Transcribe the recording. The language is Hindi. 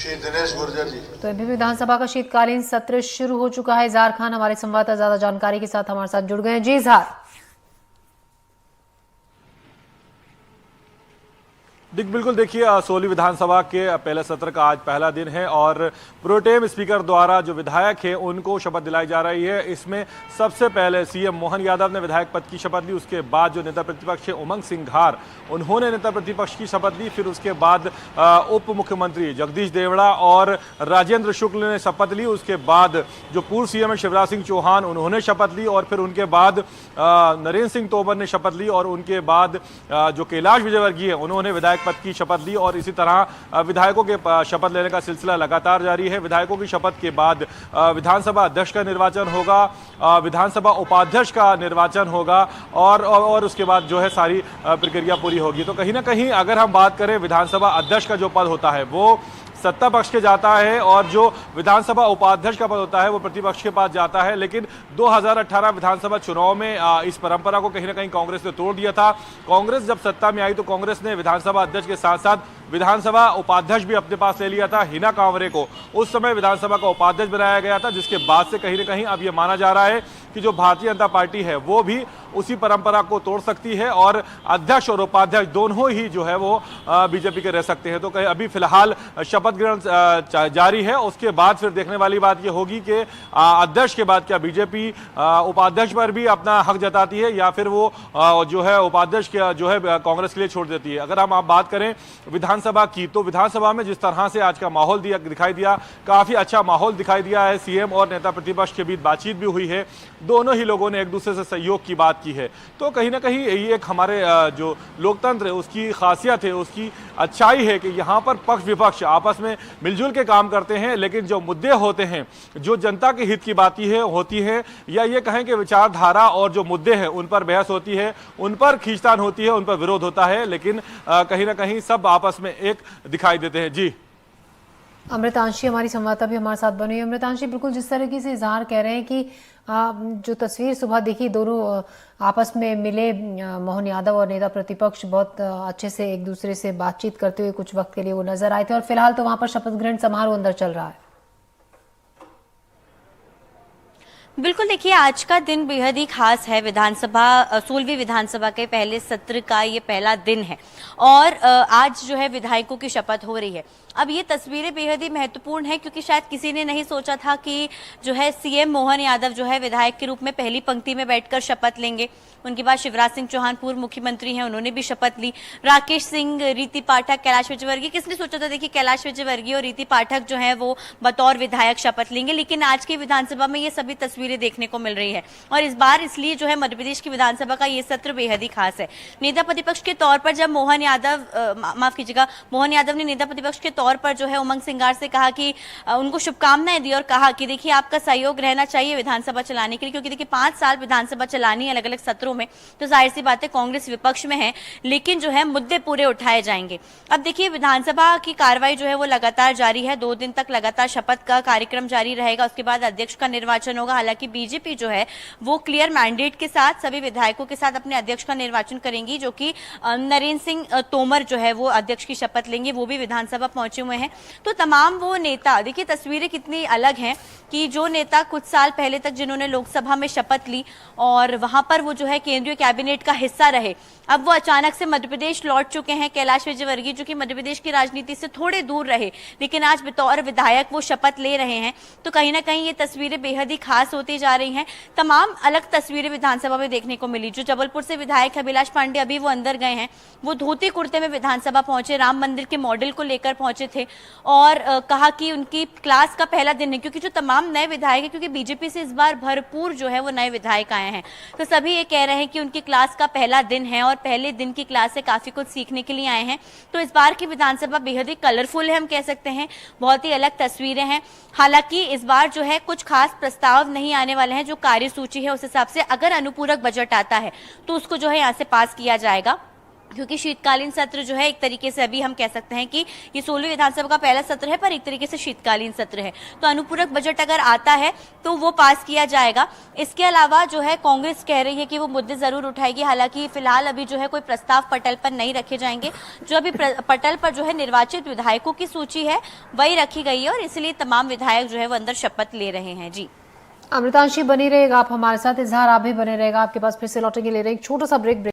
श्री दिनेश गुर्जर जी। तो एमपी विधानसभा का शीतकालीन सत्र शुरू हो चुका है। इजहार खान हमारे संवाददाता ज्यादा जानकारी के साथ हमारे साथ जुड़ गए हैं। जी इजहार। बिल्कुल देखिए, 16वीं विधानसभा के पहले सत्र का आज पहला दिन है और प्रोटेम स्पीकर द्वारा जो विधायक है उनको शपथ दिलाई जा रही है। इसमें सबसे पहले सीएम मोहन यादव ने विधायक पद की शपथ ली। उसके बाद जो नेता प्रतिपक्ष है उमंग सिंघार, उन्होंने नेता प्रतिपक्ष की शपथ ली। फिर उसके बाद उप मुख्यमंत्री जगदीश देवड़ा और राजेंद्र शुक्ल ने शपथ ली। उसके बाद जो पूर्व सीएम है शिवराज सिंह चौहान, उन्होंने शपथ ली। और फिर उनके बाद नरेंद्र सिंह तोमर ने शपथ ली। और उनके बाद जो कैलाश विजयवर्गीय है उन्होंने विधायक पद की शपथ ली। और इसी तरह विधायकों के शपथ लेने का सिलसिला लगातार जारी है। विधायकों की शपथ के बाद विधानसभा अध्यक्ष का निर्वाचन होगा, विधानसभा उपाध्यक्ष का निर्वाचन होगा और उसके बाद जो है सारी प्रक्रिया पूरी होगी। तो कहीं ना कहीं अगर हम बात करें विधानसभा अध्यक्ष का जो पद होता है वो सत्ता पक्ष के जाता है और जो विधानसभा उपाध्यक्ष का पद होता है वो प्रतिपक्ष के पास जाता है। लेकिन 2018 विधानसभा चुनाव में इस परंपरा को कहीं ना कहीं कांग्रेस ने तोड़ दिया था। कांग्रेस जब सत्ता में आई तो कांग्रेस ने विधानसभा अध्यक्ष के साथ साथ विधानसभा उपाध्यक्ष भी अपने पास ले लिया था। हिना कांवरे को उस समय विधानसभा का उपाध्यक्ष बनाया गया था, जिसके बाद से कहीं ना कहीं अब यह माना जा रहा है कि जो भारतीय जनता पार्टी है वो भी उसी परंपरा को तोड़ सकती है और अध्यक्ष और उपाध्यक्ष दोनों ही जो है वो बीजेपी के रह सकते हैं। तो अभी फिलहाल शपथ ग्रहण जारी है। उसके बाद फिर देखने वाली बात यह होगी कि अध्यक्ष के बाद क्या बीजेपी उपाध्यक्ष पर भी अपना हक जताती है या फिर वो जो है उपाध्यक्ष जो है कांग्रेस के लिए छोड़ देती है। अगर हम आप बात करें विधानसभा की तो विधानसभा में जिस तरह से आज का माहौल दिखाई दिया, काफी अच्छा माहौल दिखाई दिया है। सीएम और नेता प्रतिपक्ष के बीच बातचीत भी हुई है, दोनों ही लोगों ने एक दूसरे से सहयोग की बात की है। तो कहीं ना कहीं ये एक हमारे जो लोकतंत्र है उसकी खासियत है, उसकी अच्छाई है कि यहाँ पर पक्ष विपक्ष आपस में मिलजुल के काम करते हैं। लेकिन जो मुद्दे होते हैं, जो जनता के हित की बातें होती है या ये कहें कि विचारधारा और जो मुद्दे हैं उन पर बहस होती है, उन पर खींचतान होती है, उन पर विरोध होता है, लेकिन कहीं ना कहीं सब आपस में एक दिखाई देते हैं। जी अमृतांशी हमारी संवाददाता भी हमारे साथ बनी है। अमृतांशी, बिल्कुल जिस तरीके से इजहार कह रहे हैं कि जो तस्वीर सुबह देखी, दोनों आपस में मिले, मोहन यादव और नेता प्रतिपक्ष बहुत अच्छे से एक दूसरे से बातचीत करते हुए कुछ वक्त के लिए वो नजर आए थे और फिलहाल तो वहां पर शपथ ग्रहण समारोह अंदर चल रहा है। बिल्कुल देखिए, आज का दिन बेहद ही खास है। विधानसभा 16वीं विधानसभा के पहले सत्र का ये पहला दिन है और आज जो है विधायकों की शपथ हो रही है। अब ये तस्वीरें बेहद ही महत्वपूर्ण है क्योंकि शायद किसी ने नहीं सोचा था कि जो है सीएम मोहन यादव जो है विधायक के रूप में पहली पंक्ति में बैठकर शपथ लेंगे। उनके बाद शिवराज सिंह चौहान पूर्व मुख्यमंत्री हैं, उन्होंने भी शपथ ली। राकेश सिंह, रीति पाठक, कैलाश विजयवर्गीय, किसने सोचा था देखिए कैलाश विजयवर्गीय और रीति पाठक जो है वो बतौर विधायक शपथ लेंगे। लेकिन आज की विधानसभा में ये सभी तस्वीरें देखने को मिल रही है और इस बार इसलिए जो है मध्य प्रदेश की विधानसभा का ये सत्र बेहद ही खास है। नेता प्रतिपक्ष के तौर पर जब मोहन यादव ने नेता प्रतिपक्ष के तौर पर जो है उमंग सिंघार से कहा कि उनको शुभकामनाएं दी और कहा कि देखिए आपका सहयोग रहना चाहिए विधानसभा चलाने के लिए, क्योंकि देखिए 5 साल विधानसभा चलानी है अलग अलग सत्रों में, तो जाहिर सी बात है कांग्रेस विपक्ष में है लेकिन जो है मुद्दे पूरे उठाए जाएंगे। अब देखिए विधानसभा की कार्रवाई जो है वो लगातार जारी है, 2 दिन तक लगातार शपथ का कार्यक्रम जारी रहेगा। उसके बाद अध्यक्ष का निर्वाचन होगा। हालांकि बीजेपी जो है वो क्लियर मैंडेट के साथ सभी विधायकों के साथ अपने अध्यक्ष का निर्वाचन करेंगी, जो कि नरेंद्र सिंह तोमर जो है वो अध्यक्ष की शपथ लेंगे, वो भी विधानसभा पहुंचे हुए हैं। तो तमाम वो नेता, देखिए तस्वीरें कितनी अलग हैं कि जो नेता कुछ साल पहले तक जिन्होंने लोकसभा में शपथ ली और वहां पर वो जो है केंद्रीय कैबिनेट का हिस्सा रहे, अब वो अचानक से मध्य प्रदेश लौट चुके हैं। कैलाश विजयवर्गीय जो कि मध्य प्रदेश की राजनीति से थोड़े दूर रहे लेकिन आज बतौर विधायक वो शपथ ले रहे हैं। तो कहीं ना कहीं ये तस्वीरें बेहद ही खास होती जा रही हैं। तमाम अलग तस्वीरें विधानसभा में देखने को मिली। जो जबलपुर से विधायक अभिलाष पांडे अभी वो अंदर गए हैं, वो धोती कुर्ते में विधानसभा पहुंचे, राम मंदिर के मॉडल को लेकर पहुंचे थे और कहा कि उनकी क्लास का पहला दिन है, क्योंकि जो तमाम नए विधायक है, क्योंकि बीजेपी से इस बार भरपूर जो है वो नए विधायक आए हैं, तो सभी ये कह रहे हैं कि उनकी क्लास का पहला दिन है और पहले दिन की क्लास से काफी कुछ सीखने के लिए आए हैं। तो इस बार की विधानसभा बेहद ही कलरफुल है, हम कह सकते हैं, बहुत ही अलग तस्वीरें हैं। हालांकि इस बार जो है कुछ खास प्रस्ताव नहीं आने वाले हैं। जो कार्यसूची है उस हिसाब से अगर अनुपूरक बजट आता है तो उसको जो है यहाँ से पास किया जाएगा। क्योंकि शीतकालीन सत्र जो है एक तरीके से अभी हम कह सकते हैं कि ये 16वीं विधानसभा का पहला सत्र है, पर एक तरीके से शीतकालीन सत्र है। तो अनुपूरक बजट अगर आता है तो वो पास किया जाएगा। इसके अलावा जो है कांग्रेस कह रही है कि वो मुद्दे जरूर उठाएगी, हालांकि फिलहाल अभी जो है कोई प्रस्ताव पटल पर नहीं रखे जाएंगे। जो अभी पटल पर जो है निर्वाचित विधायकों की सूची है वही रखी गई है और इसलिए तमाम विधायक जो है वो अंदर शपथ ले रहे हैं। जी अमृतांशी बनी रहेगा आप हमारे साथ, इजहार आप भी बने रहेगा, आपके पास फिर से लौटेंगे, ले रहे हैं एक छोटा सा ब्रेक।